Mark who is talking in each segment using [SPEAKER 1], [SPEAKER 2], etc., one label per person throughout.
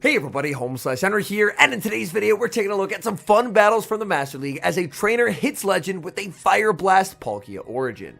[SPEAKER 1] Hey everybody, HomeSliceHenry here, and in today's video we're taking a look at some fun battles from the Master League as a trainer hits legend with a Fire Blast Palkia origin.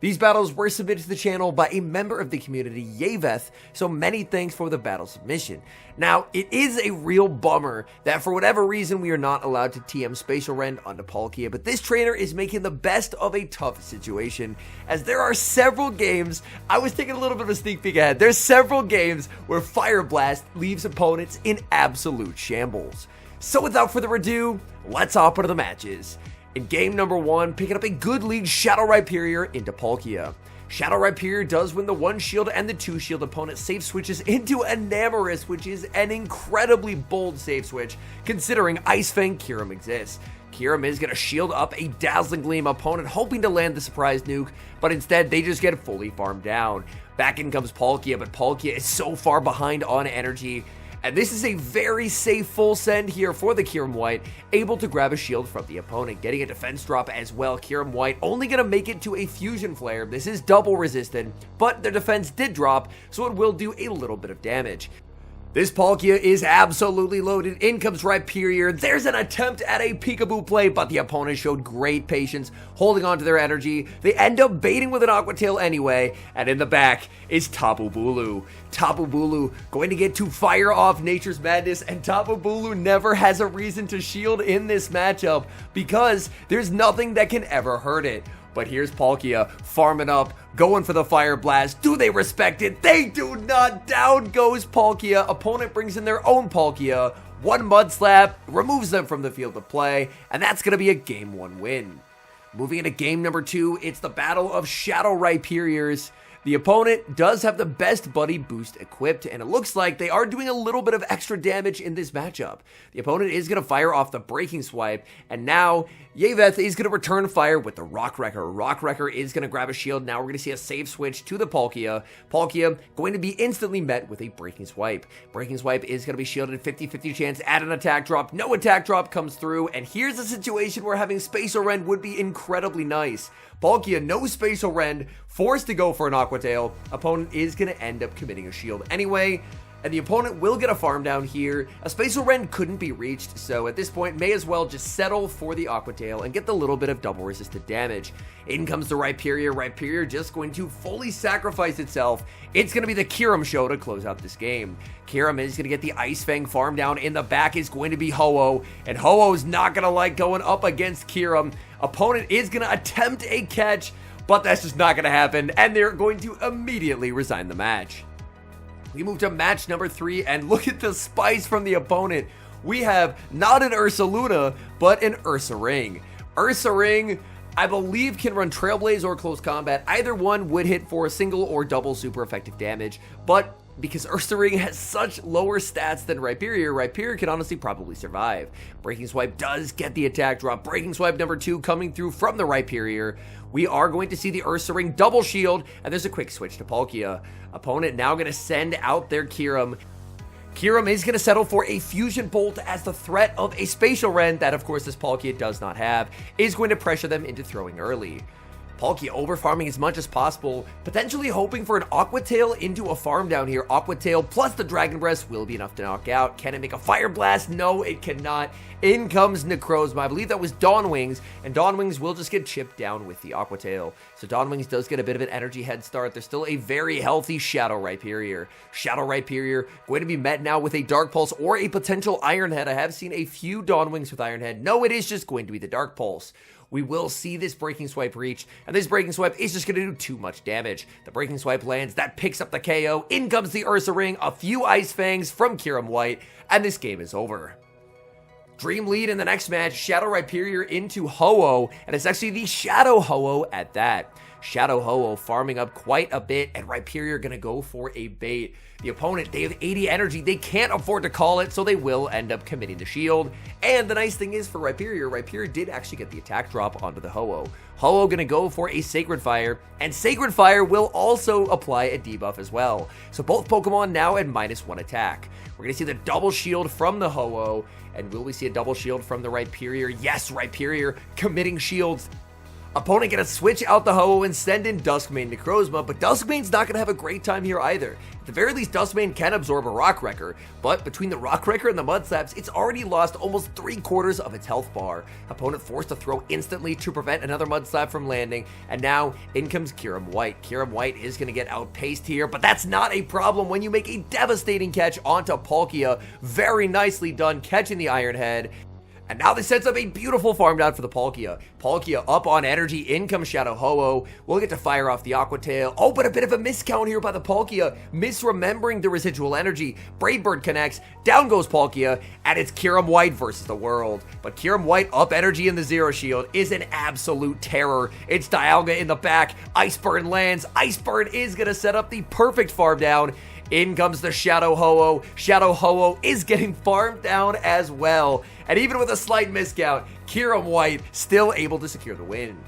[SPEAKER 1] These battles were submitted to the channel by a member of the community, Yaveth, so many thanks for the battle submission. Now, it is a real bummer that for whatever reason we are not allowed to TM Spatial Rend onto Palkia, but this trainer is making the best of a tough situation, as there are several games. I was taking a little bit of a sneak peek ahead. There's several games where Fire Blast leaves opponents in absolute shambles. So without further ado, let's hop into the matches. In game number 1, picking up a good lead, Shadow Riperior into Palkia. Shadow Riperior does win the 1 shield and the 2 shield. Opponent safe switches into Landeras, which is an incredibly bold safe switch considering Ice Fang Kyurem exists. Kyurem is going to shield up a Dazzling Gleam, opponent hoping to land the surprise nuke, but instead they just get fully farmed down. Back in comes Palkia, but Palkia is so far behind on energy. And this is a very safe full send here for the Kyurem White, able to grab a shield from the opponent, getting a defense drop as well. Kyurem White only going to make it to a Fusion Flare. This is double resistant, but their defense did drop, so it will do a little bit of damage. This Palkia is absolutely loaded. In comes Riperior. There's an attempt at a peekaboo play, but the opponent showed great patience, holding on to their energy. They end up baiting with an Aqua Tail anyway, and in the back is Tapu Bulu. Tapu Bulu going to get to fire off Nature's Madness, and Tapu Bulu never has a reason to shield in this matchup because there's nothing that can ever hurt it. But here's Palkia farming up, going for the Fire Blast. Do they respect it? They do not. Down goes Palkia. Opponent brings in their own Palkia. One Mud Slap removes them from the field of play, and that's going to be a Game 1 win. Moving into game number 2, it's the battle of Shadow Riperiors. The opponent does have the best Buddy Boost equipped, and it looks like they are doing a little bit of extra damage in this matchup. The opponent is going to fire off the Breaking Swipe, and now Yaveth is going to return fire with the Rock Wrecker. Rock Wrecker is going to grab a shield. Now we're going to see a safe switch to the Palkia. Palkia going to be instantly met with a Breaking Swipe. Breaking Swipe is going to be shielded, 50-50 chance at an attack drop. No attack drop comes through, and here's a situation where having Spatial Rend would be incredibly nice. Palkia, no Spatial Rend, forced to go for an Aqua Tail. Opponent is going to end up committing a shield anyway, and the opponent will get a farm down here. A Spatial Rend couldn't be reached, so at this point may as well just settle for the Aqua Tail and get the little bit of double resisted damage. In comes the Riperior. Riperior just going to fully sacrifice itself. It's going to be the Kyurem show to close out this game. Kyurem is going to get the Ice Fang farm down. In the back is going to be Ho-Oh, and Ho-Oh's not going to like going up against Kyurem. Opponent is going to attempt a catch, but that's just not going to happen, and they're going to immediately resign the match. We move to match number 3, and look at the spice from the opponent. We have not an Ursa Luna, but an Ursa Ring. Ursa Ring, I believe, can run Trailblaze or Close Combat. Either one would hit for a single or double super effective damage, but because Ursa Ring has such lower stats than Riperior, Riperior can honestly probably survive. Breaking Swipe does get the attack drop. Breaking Swipe number 2 coming through from the Riperior. We are going to see the Ursa Ring double shield, and there's a quick switch to Palkia. Opponent now going to send out their Kyurem. Kyurem is going to settle for a Fusion Bolt as the threat of a Spatial Rend that, of course, this Palkia does not have, is going to pressure them into throwing early. Palkia over-farming as much as possible, potentially hoping for an Aqua Tail into a farm down here. Aqua Tail plus the Dragon Breath will be enough to knock out. Can it make a Fire Blast? No, it cannot. In comes Necrozma. I believe that was Dawn Wings, and Dawn Wings will just get chipped down with the Aqua Tail. So Dawn Wings does get a bit of an energy head start. There's still a very healthy Shadow Riperior. Shadow Riperior going to be met now with a Dark Pulse or a potential Iron Head. I have seen a few Dawn Wings with Iron Head. No, it is just going to be the Dark Pulse. We will see this Breaking Swipe reach, and this Breaking Swipe is just going to do too much damage. The Breaking Swipe lands, that picks up the KO. In comes the Ursa Ring, a few Ice Fangs from Kyurem White, and this game is over. Dream lead in the next match, Shadow Riperior into Ho-Oh, and it's actually the Shadow Ho-Oh at that. Shadow Ho-Oh farming up quite a bit, and Riperior going to go for a bait. The opponent, they have 80 energy. They can't afford to call it, so they will end up committing the shield. And the nice thing is for Riperior, Riperior did actually get the attack drop onto the Ho-Oh. Ho-Oh going to go for a Sacred Fire, and Sacred Fire will also apply a debuff as well. So both Pokemon now at -1 attack. We're going to see the double shield from the Ho-Oh, and will we see a double shield from the Riperior? Yes, Riperior committing shields. Opponent gonna switch out the Ho-Oh and send in Dusk Mane Necrozma, but Dusk Mane's not gonna have a great time here either. At the very least, Dusk Mane can absorb a Rock Wrecker, but between the Rock Wrecker and the Mud Slaps, it's already lost almost 3/4 of its health bar. Opponent forced to throw instantly to prevent another Mud Slap from landing, and now in comes Kyurem White. Kyurem White is gonna get outpaced here, but that's not a problem when you make a devastating catch onto Palkia. Very nicely done catching the Iron Head. And now this sets up a beautiful farm down for the Palkia. Palkia up on energy, in comes Shadow Ho-Oh. We'll get to fire off the Aqua Tail. Oh, but a bit of a miscount here by the Palkia. Misremembering the residual energy. Brave Bird connects, down goes Palkia, and it's Kyurem White versus the world. But Kyurem White up energy in the Zero Shield is an absolute terror. It's Dialga in the back, Ice Burn lands. Ice Burn is gonna set up the perfect farm down. In comes the Shadow Ho-Oh. Shadow Ho-Oh is getting farmed down as well. And even with a slight miscount, Kyurem White still able to secure the win.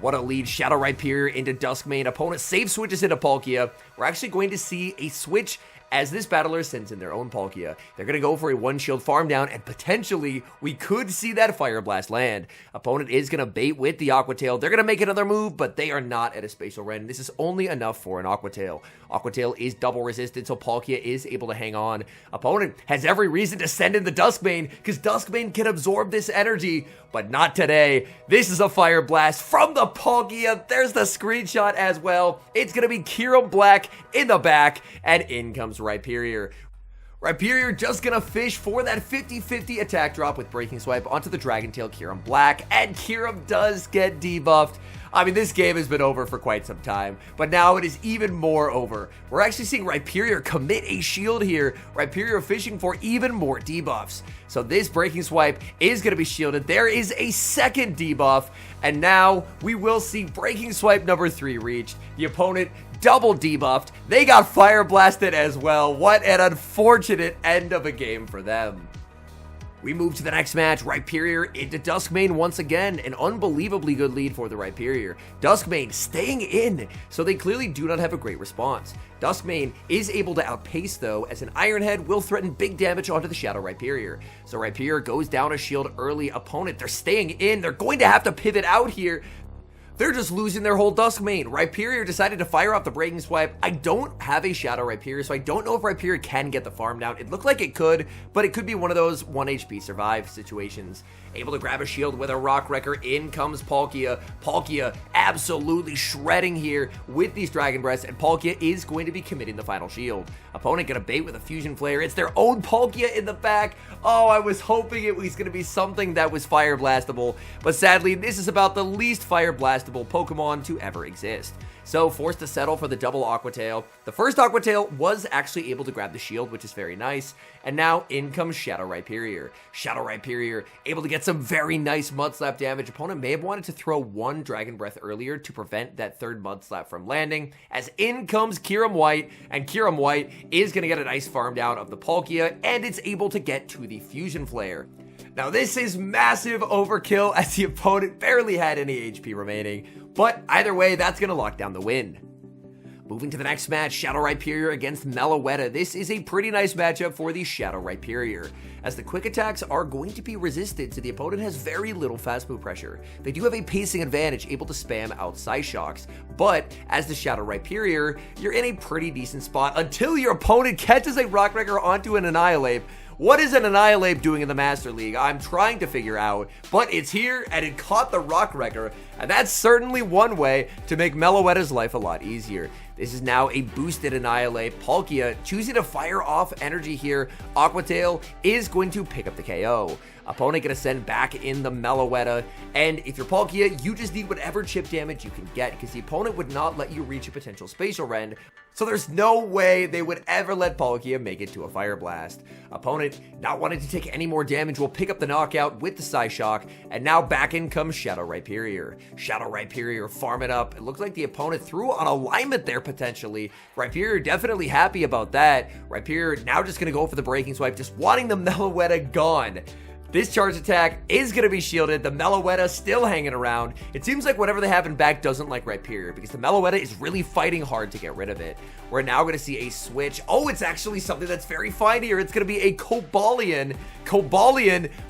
[SPEAKER 1] What a lead. Shadow Riperior into Dusk Mane. Opponent safe switches into Palkia. We're actually going to see a switch as this battler sends in their own Palkia. They're going to go for a one shield farm down, and potentially we could see that Fire Blast land. Opponent is going to bait with the Aqua Tail. They're going to make another move, but they are not at a Spatial Rend. This is only enough for an Aqua Tail. Aqua Tail is double resisted, so Palkia is able to hang on. Opponent has every reason to send in the Dusk Mane, because Dusk Mane can absorb this energy, but not today. This is a Fire Blast from the Palkia. There's the screenshot as well. It's going to be Kyurem Black in the back, and in comes Riperior. Riperior just gonna fish for that 50-50 attack drop with Breaking Swipe onto the Dragon Tail Kyurem Black, and Kyurem does get debuffed. I mean, this game has been over for quite some time, but now it is even more over. We're actually seeing Riperior commit a shield here. Riperior fishing for even more debuffs. So this Breaking Swipe is going to be shielded. There is a second debuff, and now we will see Breaking Swipe number 3 reached. The opponent double debuffed. They got Fire Blasted as well. What an unfortunate end of a game for them. We move to the next match. Riperior into Dusk Mane once again. An unbelievably good lead for the Riperior. Dusk Mane staying in, so they clearly do not have a great response. Dusk Mane is able to outpace though, as an Iron Head will threaten big damage onto the Shadow Riperior. So Riperior goes down a shield early. Opponent, they're staying in. They're going to have to pivot out here. They're just losing their whole Dusk Mane. Riperior decided to fire off the Breaking Swipe. I don't have a Shadow Riperior, so I don't know if Riperior can get the farm down. It looked like it could, but it could be one of those 1 HP survive situations. Able to grab a shield with a Rock Wrecker. In comes Palkia. Palkia absolutely shredding here with these Dragon Breaths, and Palkia is going to be committing the final shield. Opponent gonna bait with a Fusion Flare. It's their own Palkia in the back. Oh, I was hoping it was gonna be something that was Fire Blastable, but sadly, this is about the least Fire Blastable Pokemon to ever exist. So forced to settle for the double Aqua Tail. The first Aqua Tail was actually able to grab the shield, which is very nice. And now in comes Shadow Riperior. Shadow Riperior able to get some very nice Mud Slap damage. Opponent may have wanted to throw one Dragon Breath earlier to prevent that third Mud Slap from landing, as in comes Kyurem White, and Kyurem White is going to get a nice farm down of the Palkia, and it's able to get to the Fusion Flare. Now this is massive overkill, as the opponent barely had any HP remaining, but either way, that's going to lock down the win. Moving to the next match, Shadow Riperior against Meloetta. This is a pretty nice matchup for the Shadow Riperior, as the quick attacks are going to be resisted, so the opponent has very little fast move pressure. They do have a pacing advantage, able to spam out Psyshocks, but as the Shadow Riperior, you're in a pretty decent spot until your opponent catches a Rock Wrecker onto an Annihilate. What is an Annihilate doing in the Master League? I'm trying to figure out, but it's here and it caught the Rock Wrecker, and that's certainly one way to make Meloetta's life a lot easier. This is now a boosted Annihilate. Palkia choosing to fire off energy here. Aqua Tail is going to pick up the KO. Opponent gonna send back in the Meloetta, and if you're Palkia, you just need whatever chip damage you can get, because the opponent would not let you reach a potential Spatial Rend, so there's no way they would ever let Palkia make it to a Fire Blast. Opponent, not wanting to take any more damage, will pick up the knockout with the Psyshock, and now back in comes Shadow Riperior. Shadow Riperior farm it up. It looked like the opponent threw on alignment there potentially. Riperior definitely happy about that. Riperior now just gonna go for the Breaking Swipe, just wanting the Meloetta gone. This charge attack is going to be shielded. The Meloetta still hanging around. It seems like whatever they have in back doesn't like Riperior, because the Meloetta is really fighting hard to get rid of it. We're now going to see a switch. Oh, it's actually something that's very fine here. It's going to be a Cobalion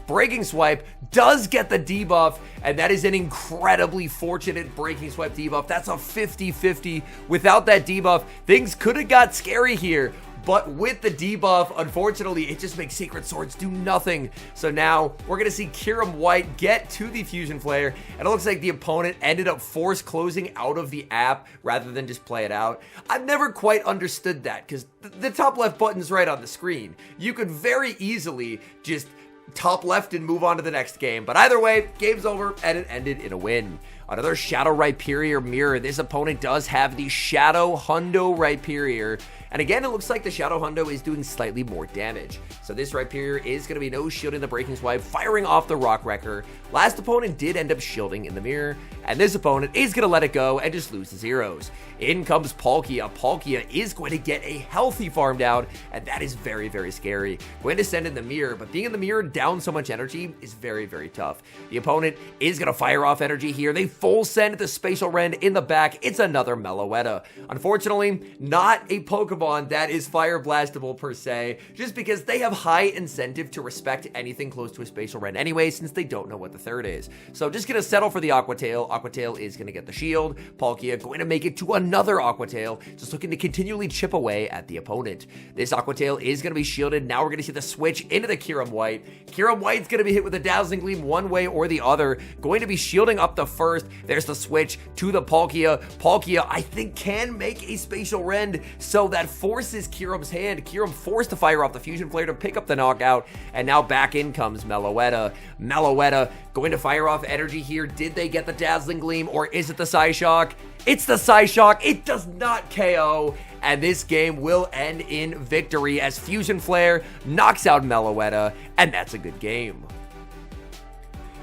[SPEAKER 1] Breaking Swipe. does get the debuff, and that is an incredibly fortunate Breaking Swipe debuff. That's a 50-50. Without that debuff, things could have got scary here. But with the debuff, unfortunately, it just makes Sacred Swords do nothing. So now we're going to see Kyurem White get to the Fusion Flare, and it looks like the opponent ended up force closing out of the app rather than just play it out. I've never quite understood that, because the top left button's right on the screen. You could very easily just top left and move on to the next game. But either way, game's over, and it ended in a win. Another Shadow Riperior mirror. This opponent does have the Shadow Hundo Riperior. And again, it looks like the Shadow Hundo is doing slightly more damage. So this Riperior is going to be no shielding the Breaking Swipe, firing off the Rock Wrecker. Last opponent did end up shielding in the mirror, and this opponent is going to let it go and just lose the zeros. In comes Palkia. Palkia is going to get a healthy farm down, and that is very, very scary. Going to send in the mirror, but being in the mirror down so much energy is very, very tough. The opponent is going to fire off energy here. They full send the Spatial Rend in the back. It's another Meloetta. Unfortunately, not a Pokemon that is fire blastable per se, just because they have high incentive to respect anything close to a Spatial Rend anyway, since they don't know what the third is. So just going to settle for the Aqua Tail. Aqua Tail is going to get the shield. Palkia going to make it to another Aqua Tail, just looking to continually chip away at the opponent. This Aqua Tail is going to be shielded. Now we're going to see the switch into the Kyurem White. Kyurem White's going to be hit with a Dazzling Gleam one way or the other, going to be shielding up the first. There's the switch to the Palkia. Palkia, I think, can make a Spatial Rend, so that forces Kyurem's hand. Kyurem forced to fire off the Fusion Flare to pick up the knockout, and now back in comes Meloetta. Meloetta going to fire off energy here. Did they get the Dazzling Gleam, or is it the Psyshock? It's the Psyshock. It does not KO, and this game will end in victory as Fusion Flare knocks out Meloetta, and that's a good game.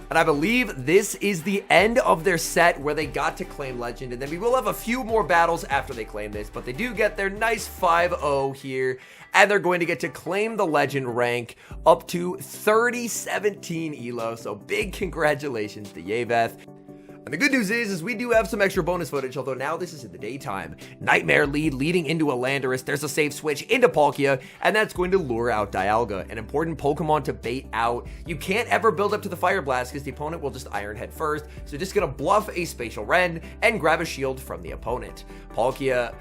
[SPEAKER 1] And I believe this is the end of their set where they got to claim Legend. And then we will have a few more battles after they claim this. But they do get their nice 5-0 here. And they're going to get to claim the Legend rank up to 3017 Elo. So big congratulations to Yaveth. And the good news is we do have some extra bonus footage, although now this is in the daytime. Nightmare lead leading into a Landeras. There's a safe switch into Palkia, and that's going to lure out Dialga, an important Pokemon to bait out. You can't ever build up to the Fire Blast because the opponent will just Iron Head first, so just gonna bluff a Spatial Rend and grab a shield from the opponent. Palkia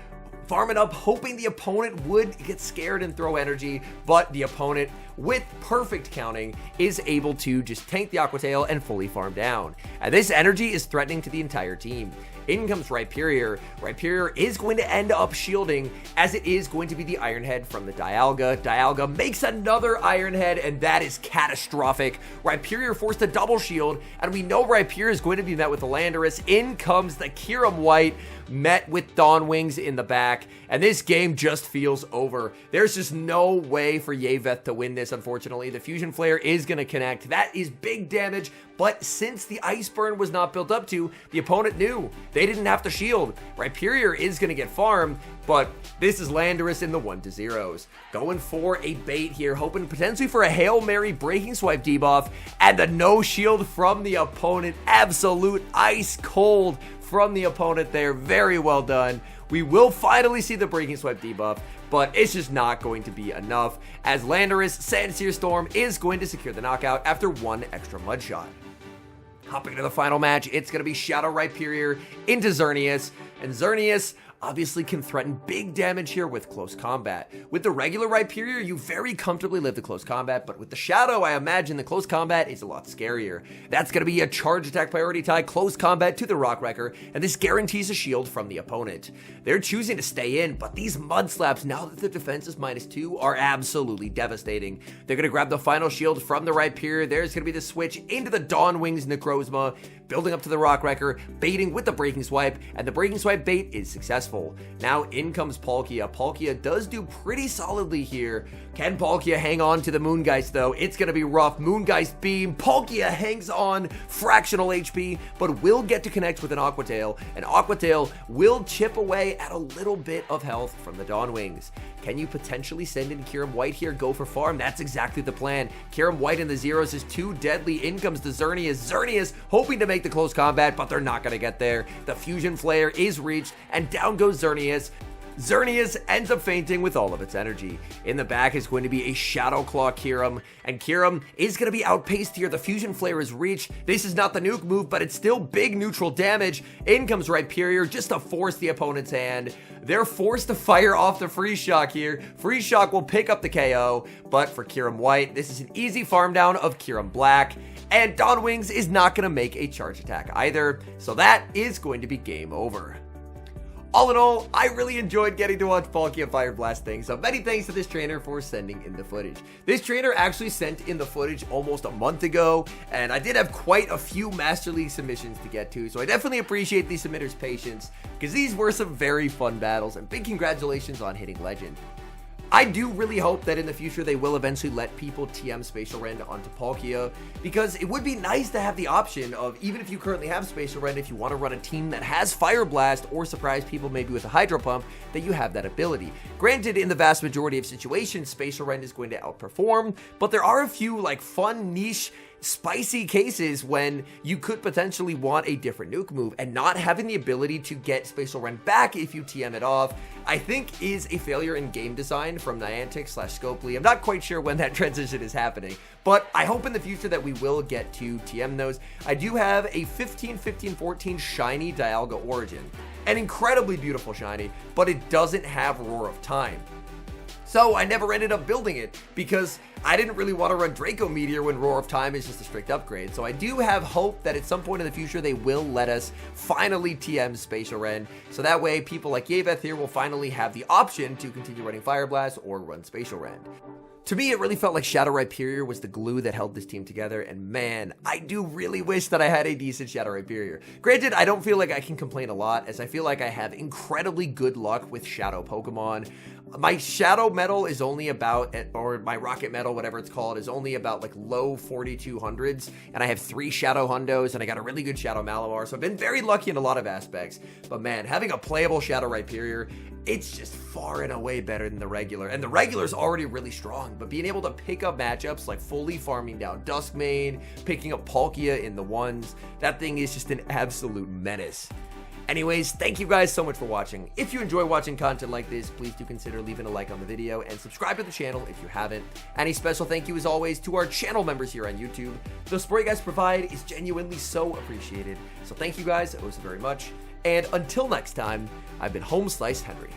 [SPEAKER 1] farming up, hoping the opponent would get scared and throw energy, but the opponent, with perfect counting, is able to just tank the Aqua Tail and fully farm down. And this energy is threatening to the entire team. In comes Riperior. Riperior is going to end up shielding, as it is going to be the Iron Head from the Dialga. Dialga makes another Iron Head, and that is catastrophic. Riperior forced a double shield, and we know Riperior is going to be met with the Landeras. In comes the Kyurem White, met with Dawn Wings in the back, and this game just feels over. There's just no way for Yaveth to win this, unfortunately. The Fusion Flare is going to connect. That is big damage, but since the Ice Burn was not built up to, the opponent knew they didn't have to shield. Riperior is going to get farmed, but this is Landeras in the 1-0s. Going for a bait here, hoping potentially for a Hail Mary Breaking Swipe debuff, and the no shield from the opponent. Absolute ice cold from the opponent there. Very well done. We will finally see the Breaking Swipe debuff, but it's just not going to be enough, as Landeras Sandsear Storm is going to secure the knockout after one extra Mud Shot. Hopping to the final match, it's going to be Shadow Riperior into Xerneas, and Xerneas obviously can threaten big damage here with close combat. With the regular Riperior, you very comfortably live the close combat, but with the Shadow, I imagine the close combat is a lot scarier. That's going to be a charge attack priority tie close combat to the Rock Wrecker, and this guarantees a shield from the opponent. They're choosing to stay in, but these Mud Slaps, now that the defense is -2, are absolutely devastating. They're going to grab the final shield from the Riperior. There's going to be the switch into the Dawn Wings Necrozma, building up to the Rock Wrecker, baiting with the Breaking Swipe, and the Breaking Swipe bait is successful. Now in comes Palkia. Palkia does do pretty solidly here. Can Palkia hang on to the Moongeist though? It's going to be rough. Moongeist Beam. Palkia hangs on, fractional HP, but will get to connect with an Aqua Tail, and Aqua Tail will chip away at a little bit of health from the Dawn Wings. Can you potentially send in Kyurem White here? Go for farm. That's exactly the plan. Kyurem White in the zeros is too deadly. In comes the Xerneas. Xerneas hoping to make the close combat, but they're not going to get there. The Fusion Flare is reached, and down goes Xerneas. Xerneas ends up fainting with all of its energy. In the back is going to be a Shadow Claw Kyurem, and Kyurem is going to be outpaced here. The Fusion Flare is reached. This is not the nuke move, but it's still big neutral damage. In comes Riperior just to force the opponent's hand. They're forced to fire off the Freeze Shock here. Freeze Shock will pick up the KO, but for Kyurem White, this is an easy farm down of Kyurem Black. And Dawn Wings is not going to make a charge attack either, so that is going to be game over. All in all, I really enjoyed getting to watch Palkia Fire Blast things, so many thanks to this trainer for sending in the footage. This trainer actually sent in the footage almost a month ago, and I did have quite a few Master League submissions to get to, so I definitely appreciate these submitters' patience, because these were some very fun battles, and big congratulations on hitting Legend. I do really hope that in the future they will eventually let people TM Spatial Rend onto Palkia, because it would be nice to have the option of, even if you currently have Spatial Rend, if you want to run a team that has Fire Blast or surprise people maybe with a Hydro Pump, that you have that ability. Granted, in the vast majority of situations, Spatial Rend is going to outperform, but there are a few like fun niche spicy cases when you could potentially want a different nuke move, and not having the ability to get Spatial Rend back if you TM it off, I think is a failure in game design from Niantic/Scopely. I'm not quite sure when that transition is happening, but I hope in the future that we will get to TM those. I do have a 15-15-14 shiny Dialga Origin, an incredibly beautiful shiny, but it doesn't have Roar of Time. So I never ended up building it because I didn't really want to run Draco Meteor when Roar of Time is just a strict upgrade. So I do have hope that at some point in the future they will let us finally TM Spatial Rend. So that way people like Yaveth here will finally have the option to continue running Fire Blast or run Spatial Rend. To me, it really felt like Shadow Riperior was the glue that held this team together, and man, I do really wish that I had a decent Shadow Riperior. Granted, I don't feel like I can complain a lot, as I feel like I have incredibly good luck with Shadow Pokemon. My Shadow Metal is only about, or my Rocket Metal, whatever it's called, is only about like low 4200s, and I have 3 Shadow Hundos, and I got a really good Shadow Malamar, so I've been very lucky in a lot of aspects. But man, having a playable Shadow Riperior, it's just far and away better than the regular, and the regular is already really strong, but being able to pick up matchups like fully farming down Dusk Mane, picking up Palkia in the ones, that thing is just an absolute menace. Anyways, thank you guys so much for watching. If you enjoy watching content like this, please do consider leaving a like on the video and subscribe to the channel if you haven't. And a special thank you as always to our channel members here on YouTube. The support you guys provide is genuinely so appreciated. So thank you guys so very much. And until next time, I've been HomeSliceHenry.